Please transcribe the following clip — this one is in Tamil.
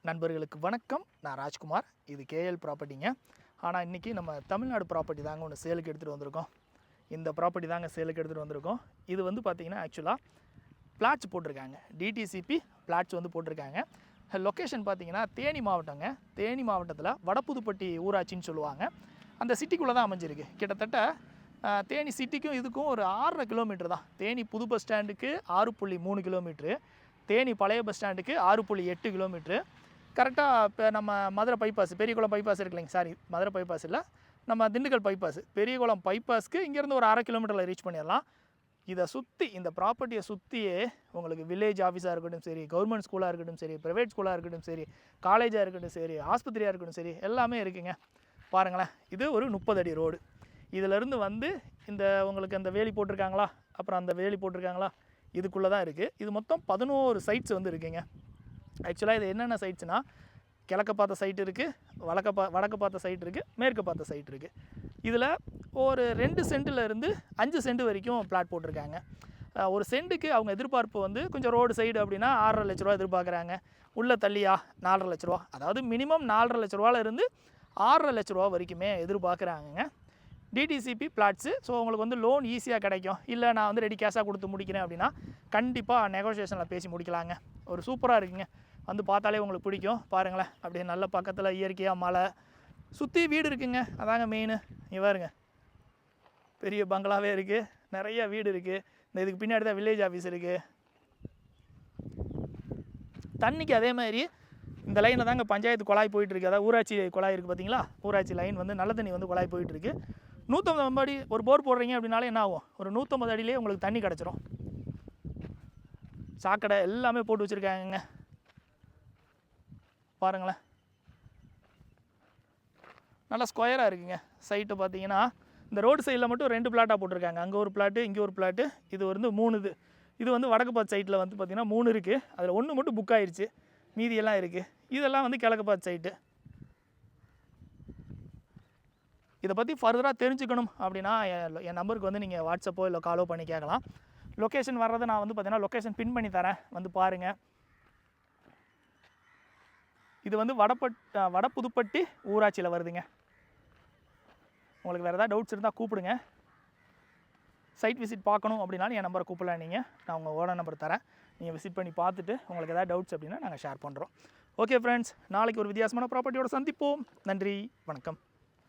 நண்பர்களுக்கு வணக்கம். நான் ராஜ்குமார். இது கேஎல் ப்ராப்பர்ட்டிங்க. ஆனால் இன்றைக்கி நம்ம தமிழ்நாடு ப்ராப்பர்ட்டி தாங்க ஒன்று சேலுக்கு எடுத்துகிட்டு வந்திருக்கோம். இந்த ப்ராப்பர்ட்டி தாங்க சேலுக்கு எடுத்துகிட்டு வந்திருக்கோம். இது வந்து பார்த்திங்கன்னா ஆக்சுவலாக பிளாட்ஸ் போட்டிருக்காங்க. டிடிசிபி பிளாட்ஸ் வந்து போட்டிருக்காங்க. லொக்கேஷன் பார்த்திங்கன்னா தேனி மாவட்டங்க. தேனி மாவட்டத்தில் வடப்புதுப்பட்டி ஊராட்சின்னு சொல்லுவாங்க. அந்த சிட்டிக்குள்ளே தான் அமைஞ்சிருக்கு. கிட்டத்தட்ட தேனி சிட்டிக்கும் இதுக்கும் ஒரு 6.5 கிலோமீட்டர் தான். தேனி புது பஸ் ஸ்டாண்டுக்கு 6.3 கிலோமீட்ரு, தேனி பழைய பஸ் ஸ்டாண்டுக்கு 6.8 கிலோமீட்ரு. கரெக்டாக இப்போ நம்ம மதுரை பைபாஸ், பெரியகுளம் பைபாஸ் இருக்கு இல்லைங்க, சாரி மதுரை பைபாஸ் இல்லை, நம்ம திண்டுக்கல் பைபாஸ், பெரியகுளம் பைபாஸ்க்கு இங்கேருந்து ஒரு 1/2 கிலோமீட்டரில் ரீச் பண்ணிடலாம். இதை சுற்றி, இந்த ப்ராப்பர்ட்டியை சுற்றியே உங்களுக்கு வில்லேஜ் ஆஃபீஸாக இருக்கட்டும் சரி, கவர்மெண்ட் ஸ்கூலாக இருக்கட்டும் சரி, ப்ரைவேட் ஸ்கூலாக இருக்கட்டும் சரி, காலேஜாக இருக்கட்டும் சரி, ஆஸ்பத்திரியாக இருக்கட்டும் சரி, எல்லாமே இருக்குங்க. பாருங்களேன், இது ஒரு 30 அடி ரோடு. இதிலேருந்து வந்து இந்த உங்களுக்கு அந்த வேலி போட்டிருக்காங்களா, அப்புறம் அந்த வேலி போட்டிருக்காங்களா, இதுக்குள்ளே தான் இருக்குது. இது மொத்தம் 11 சைட்ஸ் வந்து இருக்குங்க. ஆக்சுவலாக இது என்னென்ன சைட்ஸ்னால், கிழக்க பார்த்த சைட் இருக்குது, வடக்கு பார்த்த சைட் இருக்குது, மேற்கு பார்த்த சைட் இருக்குது. இதில் ஒரு 2 சென்ட்டிலேருந்து 5 சென்ட் வரைக்கும் பிளாட் போட்டிருக்காங்க. ஒரு சென்ட்டுக்கு அவங்க எதிர்பார்ப்பு வந்து கொஞ்சம் ரோடு சைடு அப்படின்னா 6.5 லட்ச ரூபா எதிர்பார்க்குறாங்க. உள்ள தள்ளியா 4.5 லட்ச ரூபா, அதாவது மினிமம் 4.5 லட்ச ரூபாலேருந்து 6.5 லட்ச ரூபா வரைக்குமே எதிர்பார்க்குறாங்க. DTCP plots. ஸோ உங்களுக்கு வந்து லோன் ஈஸியாக கிடைக்கும். இல்லை நான் வந்து ரெடி கேஷாக கொடுத்து முடிக்கிறேன் அப்படின்னா கண்டிப்பாக நெகோசியேஷனில் பேசி முடிக்கலாங்க. ஒரு சூப்பராக இருக்குங்க. வந்து பார்த்தாலே உங்களுக்கு பிடிக்கும். பாருங்களேன், அப்படியே நல்ல பக்கத்தில் இயற்கையாக மலை, சுற்றி வீடு இருக்குங்க. அதாங்க மெயின். இங்கே பாருங்க, பெரிய பங்களாவே இருக்குது, நிறைய வீடு இருக்குது. இந்த இதுக்கு பின்னாடி தான் வில்லேஜ் ஆஃபீஸ் இருக்குது. தண்ணிக்கு அதே மாதிரி இந்த லைனில் தாங்க பஞ்சாயத்து குழாய் போயிட்டுருக்கு. அதாவது ஊராட்சி குழாய் இருக்குது பார்த்தீங்களா, ஊராட்சி லைன் வந்து நல்ல தண்ணி வந்து குழாய் போயிட்டுருக்கு. 150 அடி ஒரு போர் போடுறீங்க அப்படின்னாலே என்ன ஆகும், ஒரு 150 அடியிலே உங்களுக்கு தண்ணி கிடச்சிரும். சாக்கடை எல்லாமே போட்டு வச்சுருக்காங்கங்க. பாருங்களேன், நல்லா ஸ்கொயராக இருக்குங்க. சைட்டு பார்த்தீங்கன்னா இந்த ரோடு சைடில் மட்டும் 2 பிளாட்டாக போட்டிருக்காங்க. அங்கே ஒரு பிளாட்டு, இங்கே ஒரு பிளாட்டு. இது வந்து 3 இது வந்து வடக்கு பார்த்து சைட்டில் வந்து பார்த்திங்கன்னா 3 இருக்குது. அதில் 1 மட்டும் புக் ஆகிடுச்சு, மீதியெல்லாம் இருக்குது. இதெல்லாம் வந்து கிழக்கு பார்த்து சைட்டு. இதை பற்றி ஃபர்தராக தெரிஞ்சுக்கணும் அப்படின்னா என் நம்பருக்கு வந்து நீங்கள் வாட்ஸ்அப்போ இல்லை காலோ பண்ணி கேட்கலாம். லொக்கேஷன் வர்றதை நான் வந்து பார்த்தீங்கன்னா லொக்கேஷன் பின் பண்ணி தரேன், வந்து பாருங்கள். இது வந்து வடப்புதுப்பட்டி ஊராட்சியில் வருதுங்க. உங்களுக்கு வேறு ஏதாவது டவுட்ஸ் இருந்தால் கூப்பிடுங்க. சைட் விசிட் பார்க்கணும் அப்படின்னாலும் என் நம்பரை கூப்பிடலாம். நீங்கள், நான் உங்கள் ஓனர் நம்பர் தரேன். நீங்கள் விசிட் பண்ணி பார்த்துட்டு உங்களுக்கு ஏதாவது டவுட்ஸ் அப்படின்னா நாங்கள் ஷேர் பண்ணுறோம். ஓகே ஃப்ரெண்ட்ஸ், நாளைக்கு ஒரு வித்தியாசமான ப்ராப்பர்ட்டியோட சந்திப்போம். நன்றி, வணக்கம்.